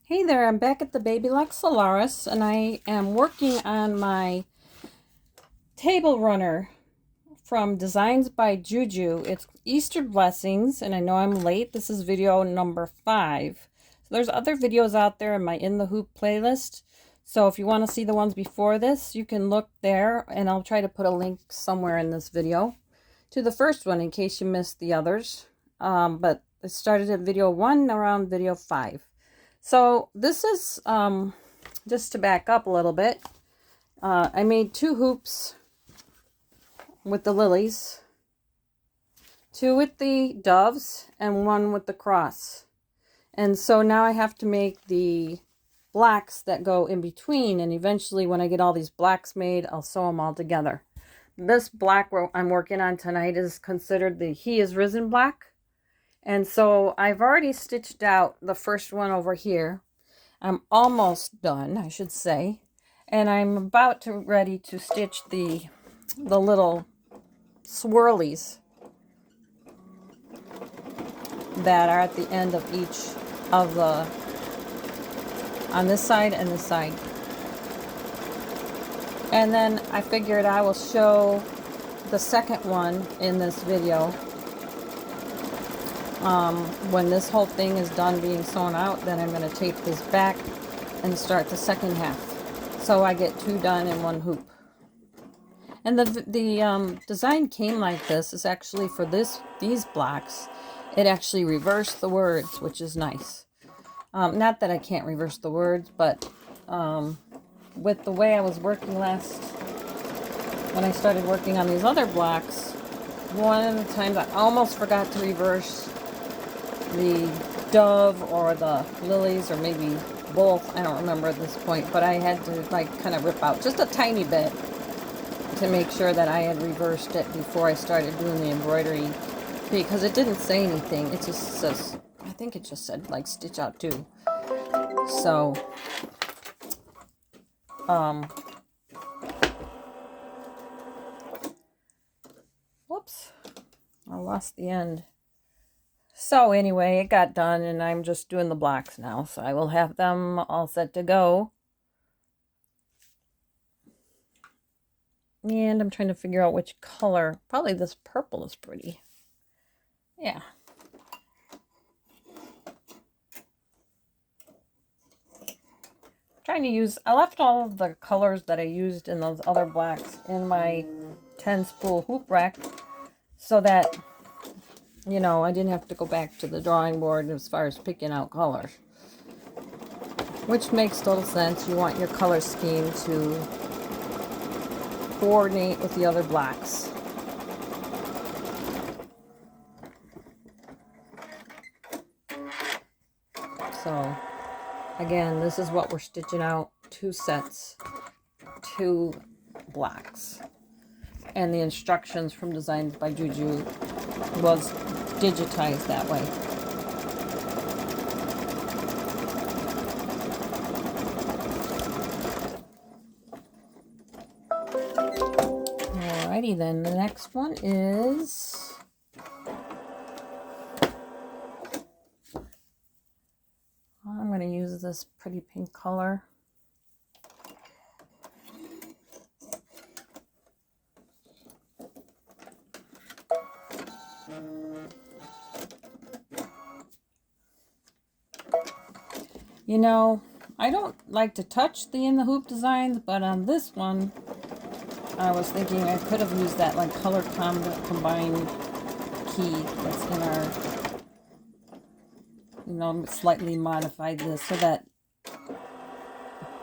Hey there, I'm back at the Babylock Solaris, and I am working on my table runner from Designs by Juju. It's Easter Blessings, and I know I'm late. This is video number 5. So there's other videos out there in my In the Hoop playlist. So if you want to see the ones before this, you can look there, and I'll try to put a link somewhere in this video to the first one in case you missed the others. But it started at video 1 around video 5. So this is, just to back up a little bit, I made 2 hoops with the lilies, 2 with the doves, and 1 with the cross. And so now I have to make the blacks that go in between, and eventually when I get all these blacks made, I'll sew them all together. This black I'm working on tonight is considered the He Is Risen black. And so I've already stitched out the first one over here. I'm almost done, I should say. And I'm about to ready to stitch the little swirlies that are at the end of each of the, on this side and this side. And then I figured I will show the second one in this video. When this whole thing is done being sewn out, then I'm going to tape this back and start the second half. So I get 2 done in 1 hoop. And the design came like this. Is actually for these blocks. It actually reversed the words, which is nice. Not that I can't reverse the words, but with the way I was working when I started working on these other blocks, one of the times I almost forgot to reverse the dove or the lilies, or maybe both. I don't remember at this point, but I had to kind of rip out just a tiny bit to make sure that I had reversed it before I started doing the embroidery, because it didn't say anything. It just says, I think it just said stitch out 2. So whoops, I lost the end. So anyway, it got done, and I'm just doing the blocks now. So I will have them all set to go. And I'm trying to figure out which color. Probably this purple is pretty. Yeah. Trying to use, I left all of the colors that I used in those other blacks in my 10 spool hoop rack so that, you know, I didn't have to go back to the drawing board as far as picking out colors. Which makes total sense. You want your color scheme to coordinate with the other blacks. So, again, this is what we're stitching out. 2 sets, 2 blacks. And the instructions from Designs by Juju was digitized that way. Alrighty then, the next one is I'm going to use this pretty pink color. You know, I don't like to touch the In the Hoop designs, but on this one, I was thinking I could have used that color combined key that's in our, you know, slightly modified this so that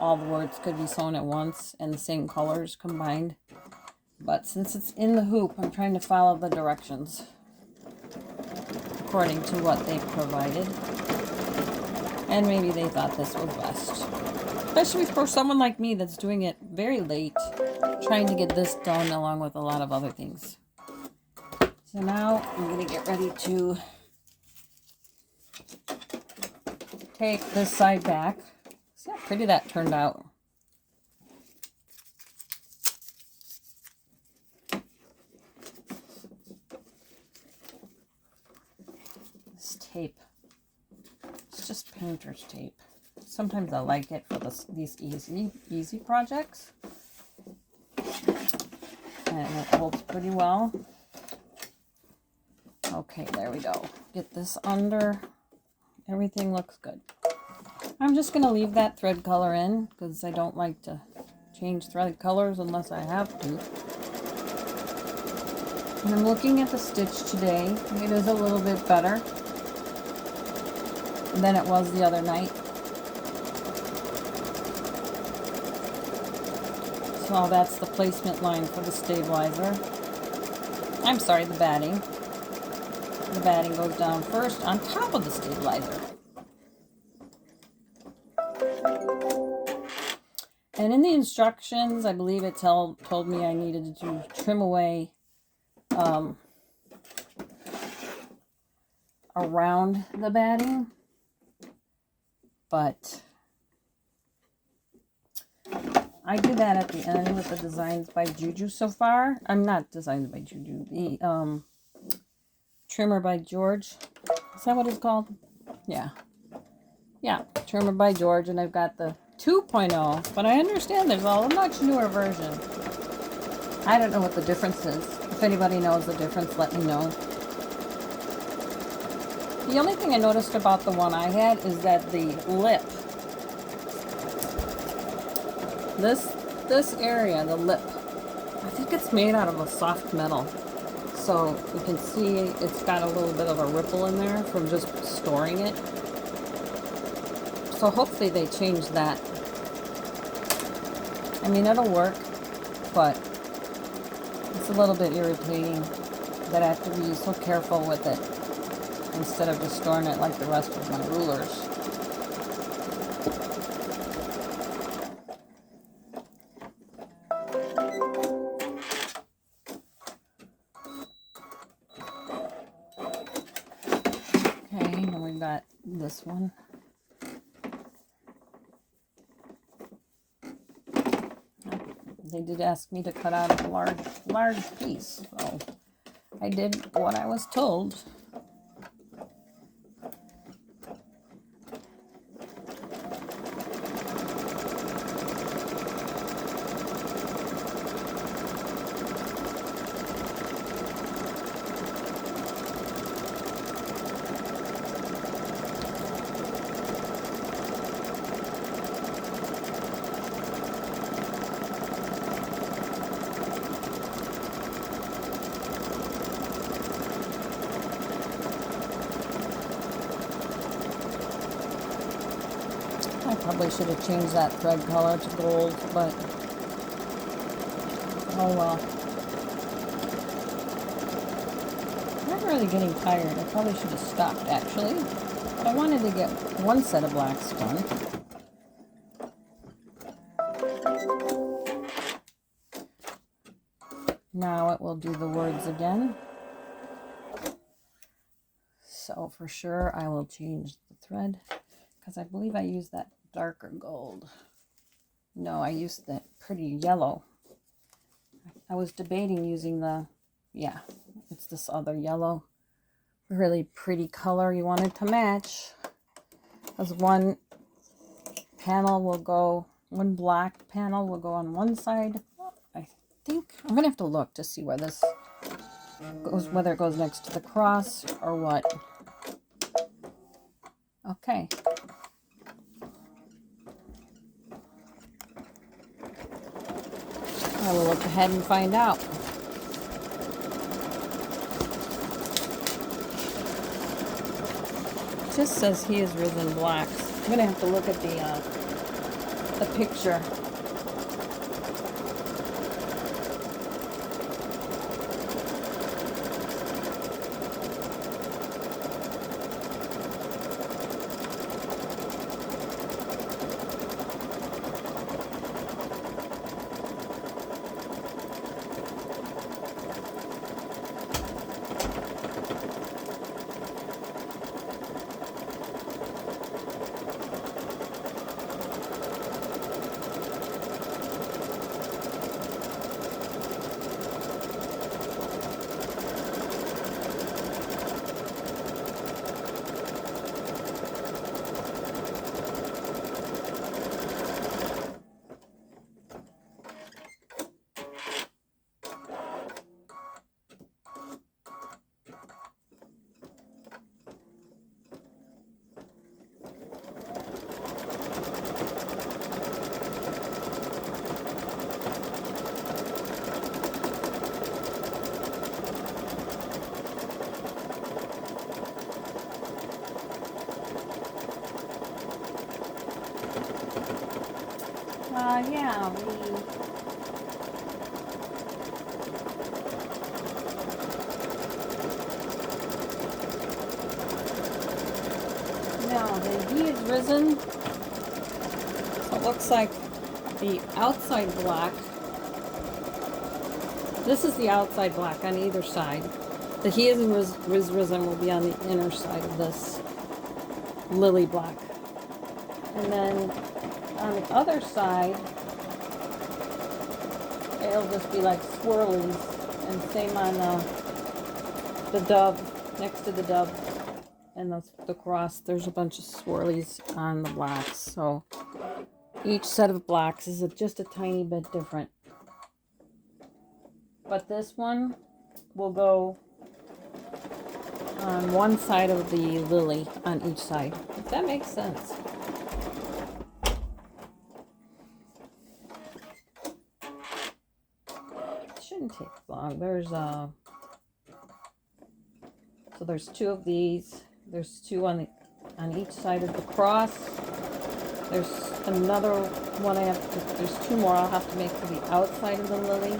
all the words could be sewn at once and the same colors combined. But since it's in the hoop, I'm trying to follow the directions according to what they provided. And maybe they thought this was best. Especially for someone like me that's doing it very late, trying to get this done along with a lot of other things. So now I'm going to get ready to take this side back. See how pretty that turned out. This tape. It's just painter's tape. Sometimes I like it for these easy projects. And it holds pretty well. Okay, there we go. Get this under. Everything looks good. I'm just going to leave that thread color in because I don't like to change thread colors unless I have to. And I'm looking at the stitch today. It is a little bit better than it was the other night. So that's the placement line for the stabilizer. I'm sorry, the batting. The batting goes down first on top of the stabilizer. And in the instructions, I believe it told me I needed to trim away around the batting. But I do that at the end with the Designs by Juju so far. I'm not Designs by Juju. The Trimmer by George. Is that what it's called? Yeah. Yeah, Trimmer by George. And I've got the 2.0. But I understand there's a much newer version. I don't know what the difference is. If anybody knows the difference, let me know. The only thing I noticed about the one I had is that the lip, this area, the lip, I think it's made out of a soft metal. So you can see it's got a little bit of a ripple in there from just storing it. So hopefully they change that. I mean, it'll work, but it's a little bit irritating that I have to be so careful with it instead of just storing it like the rest of my rulers. Okay, then we got this one. They did ask me to cut out a large piece, so I did what I was told. I probably should have changed that thread color to gold, but oh well. I'm really getting tired. I probably should have stopped actually, but I wanted to get one set of blacks done. Now it will do the words again. So for sure I will change the thread because I believe I used that darker gold. No, I used that pretty yellow. I was debating using the, yeah, it's this other yellow. Really pretty color you wanted to match. As one panel will go, one black panel will go on one side. I think, I'm gonna have to look to see where this goes, whether it goes next to the cross or what. Okay. I will look ahead and find out. It just says he is risen blacks. I'm gonna have to look at the picture. Yeah, he is risen. So it looks like the outside black. This is the outside black on either side. The he is risen will be on the inner side of this lily black. And then on the other side, it'll just be like swirlies. And same on the dove, next to the dove and the cross, there's a bunch of swirlies on the blacks. So each set of blacks is just a tiny bit different. But this one will go on one side of the lily on each side, if that makes sense. It shouldn't take long. So there's two of these. There's two on each side of the cross. There's another one there's two more I'll have to make for the outside of the lily.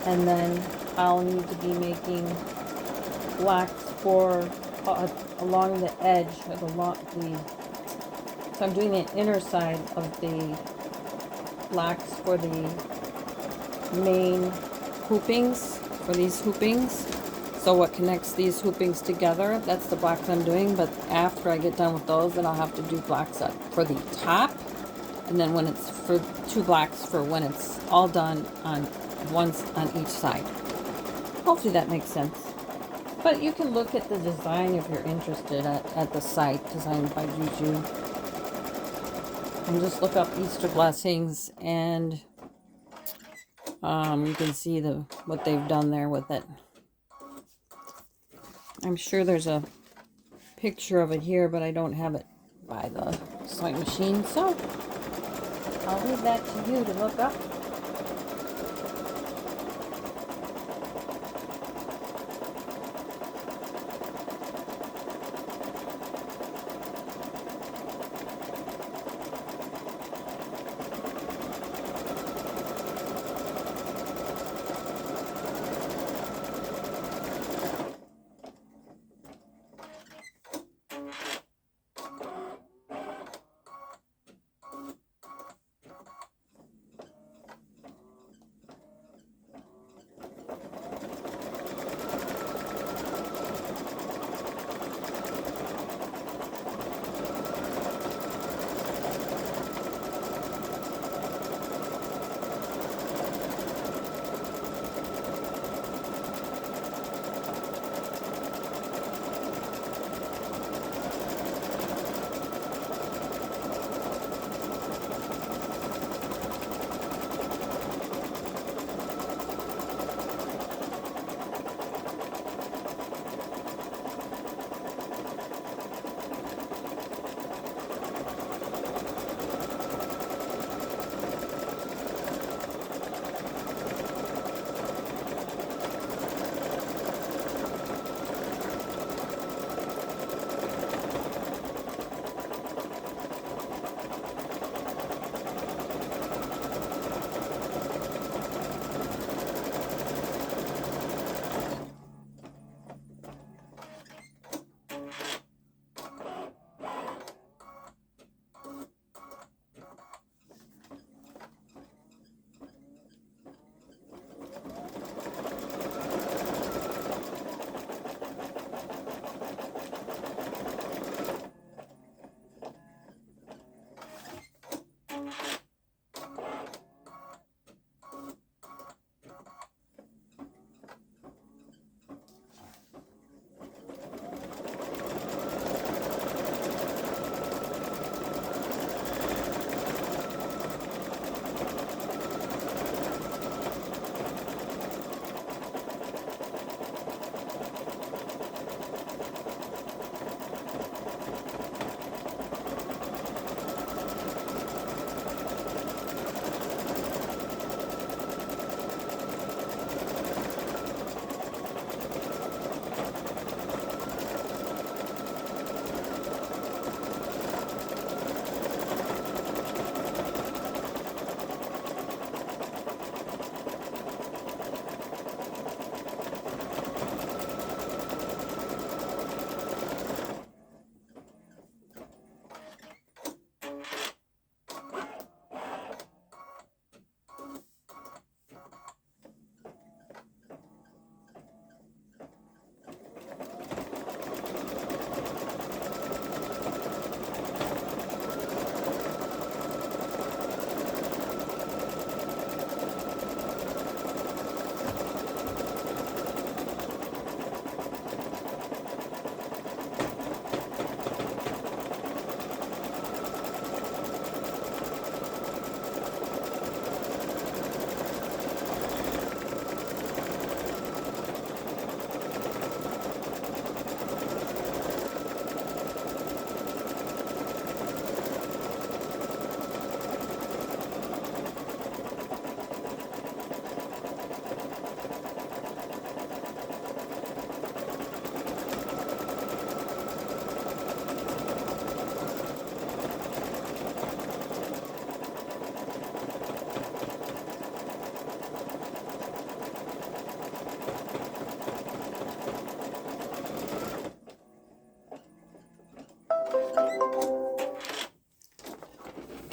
And then I'll need to be making blacks for along the edge of so I'm doing the inner side of the blacks for the main hoopings, for these hoopings. So what connects these hoopings together, that's the blacks I'm doing. But after I get done with those, then I'll have to do blacks up for the top. And then when it's for two blacks for when it's all done on each side. Hopefully that makes sense. But you can look at the design if you're interested at the site, Designed by Juju. And just look up Easter Blessings, and you can see what they've done there with it. I'm sure there's a picture of it here, but I don't have it by the sewing machine, so I'll leave that to you to look up.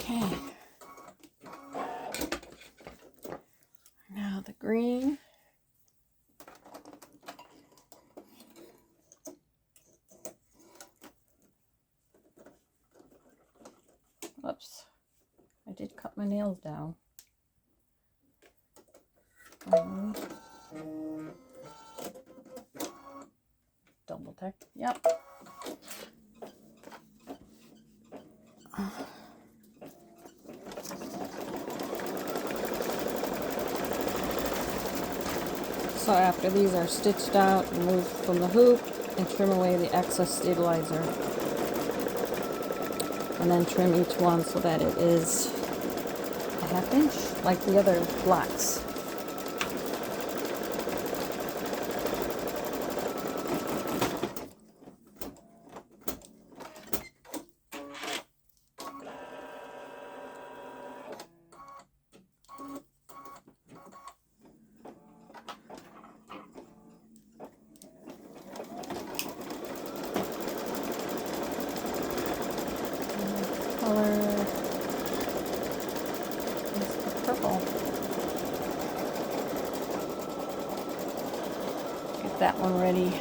Okay. Now the green. Oops. I did cut my nails down. Double check. Yep. So after these are stitched out, remove from the hoop and trim away the excess stabilizer. And then trim each one so that it is a 1/2 inch like the other blocks. Color is the purple. Get that one ready.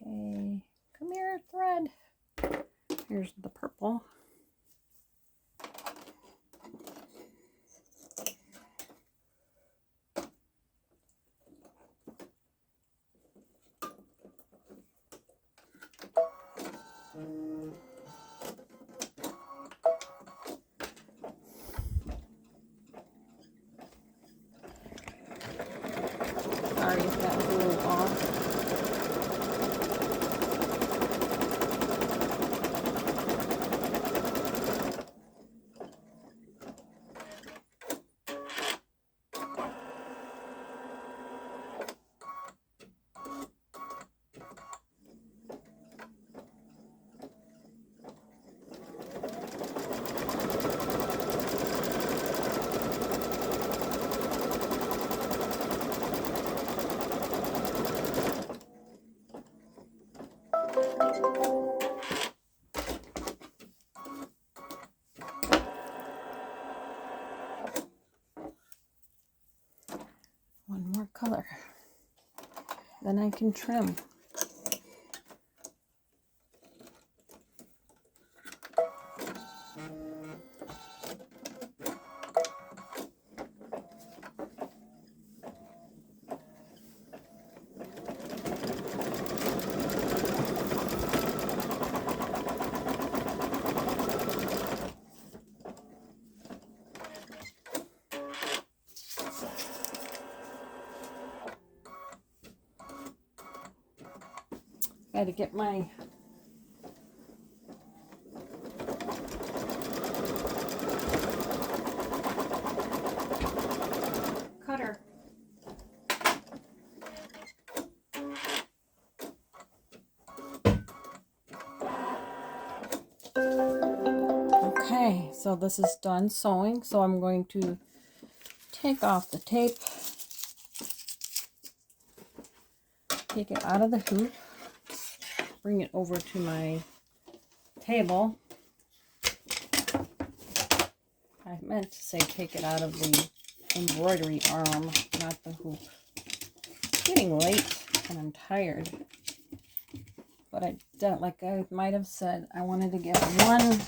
Okay, come here, thread. Here's the purple. Sorry if that was a little off. One more color. Then I can trim. Got to get my cutter. Okay, so this is done sewing, so I'm going to take off the tape, take it out of the hoop, bring it over to my table. I meant to say take it out of the embroidery arm, not the hoop. It's getting late and I'm tired. But I don't, like I might have said, I wanted to get one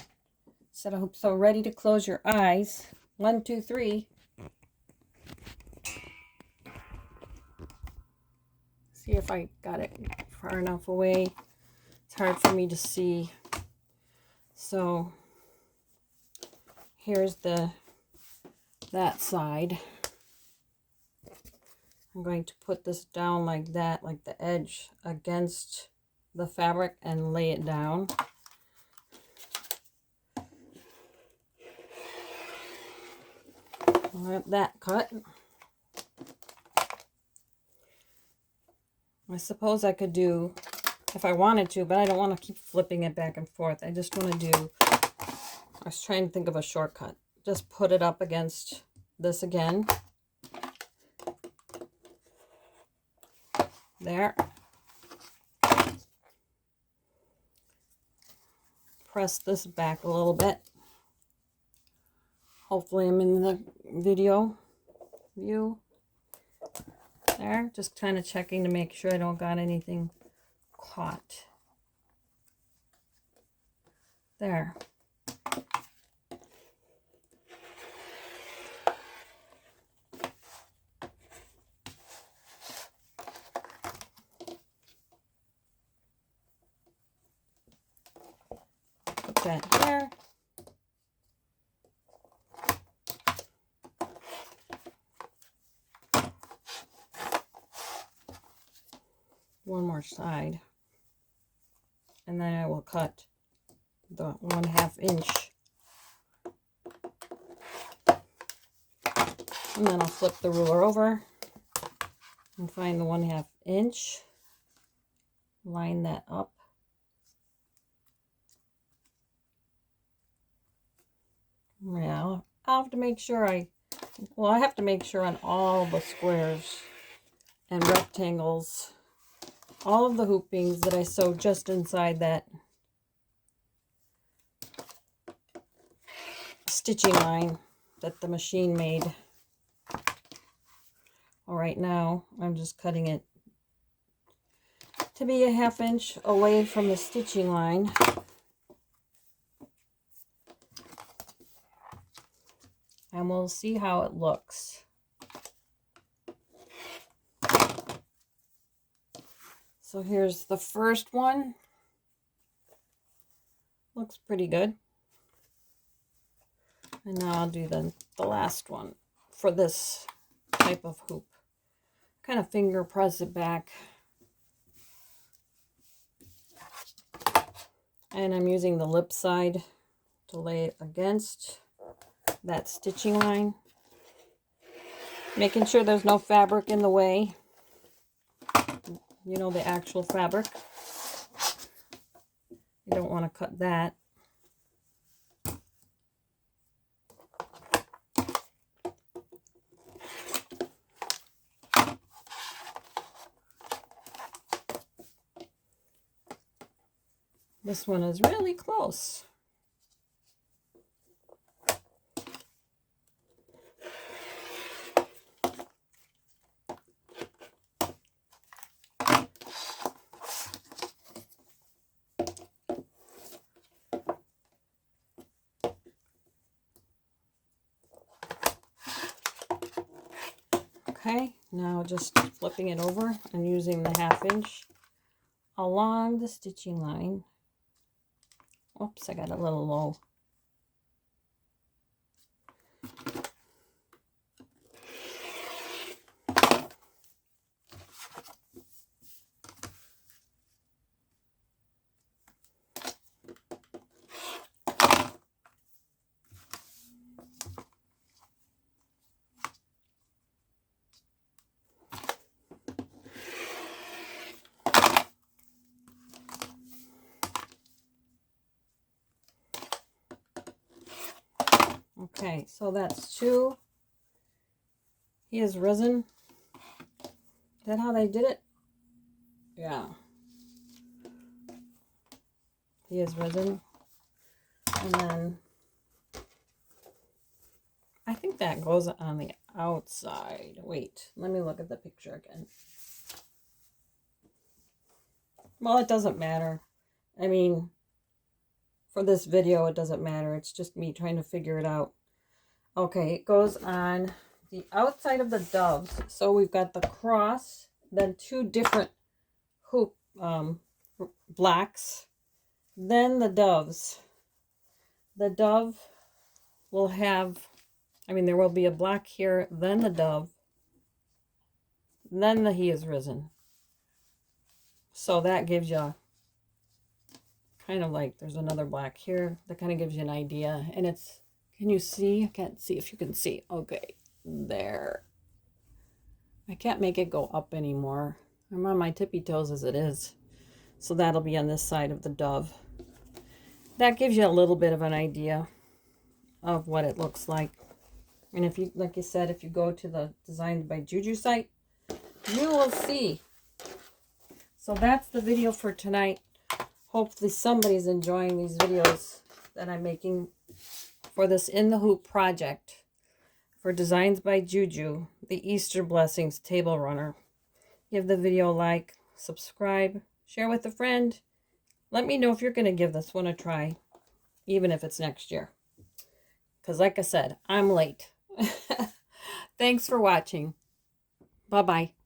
set of hoops. So ready to close your eyes. 1, 2, 3. See if I got it far enough away. It's hard for me to see. So here's that side. I'm going to put this down like that, like the edge against the fabric, and lay it down. Let that cut. I suppose I could do if I wanted to, but I don't want to keep flipping it back and forth. I just want to do, I was trying to think of a shortcut. Just put it up against this again. There. Press this back a little bit. Hopefully I'm in the video view. There, just kind of checking to make sure I don't got anything caught. There. Put that there. One more side, and then I will cut the 1/2 inch, and then I'll flip the ruler over and find the 1/2 inch, line that up, yeah. I'll have to make sure I have to make sure on all the squares and rectangles, all of the hoopings that I sewed just inside that stitching line that the machine made. All right, now I'm just cutting it to be a 1/2 inch away from the stitching line. And we'll see how it looks. So here's the first one. Looks pretty good. And now I'll do the last one for this type of hoop. Kind of finger press it back. And I'm using the lip side to lay it against that stitching line. Making sure there's no fabric in the way. You know, the actual fabric. You don't want to cut that. This one is really close. Okay, now just flipping it over and using the 1/2 inch along the stitching line. Oops, I got a little low. Okay, so that's 2. He has risen. Is that how they did it? Yeah. He has risen. And then I think that goes on the outside. Wait, let me look at the picture again. Well, it doesn't matter. I mean, for this video, it doesn't matter. It's just me trying to figure it out. Okay, it goes on the outside of the doves. So we've got the cross, then 2 different hoop blacks, then the doves. The dove will have, there will be a black here, then the dove, then the he is risen. So that gives you kind of like, there's another black here. That kind of gives you an idea. And it's, can you see? I can't see if you can see. Okay, there. I can't make it go up anymore. I'm on my tippy toes as it is. So that'll be on this side of the dove. That gives you a little bit of an idea of what it looks like. And if you, like I said, if you go to the Designed by Juju site, you will see. So that's the video for tonight. Hopefully somebody's enjoying these videos that I'm making for this In the Hoop project for Designs by Juju, the Easter Blessings Table Runner. Give the video a like, subscribe, share with a friend. Let me know if you're going to give this one a try, even if it's next year. Because like I said, I'm late. Thanks for watching. Bye-bye.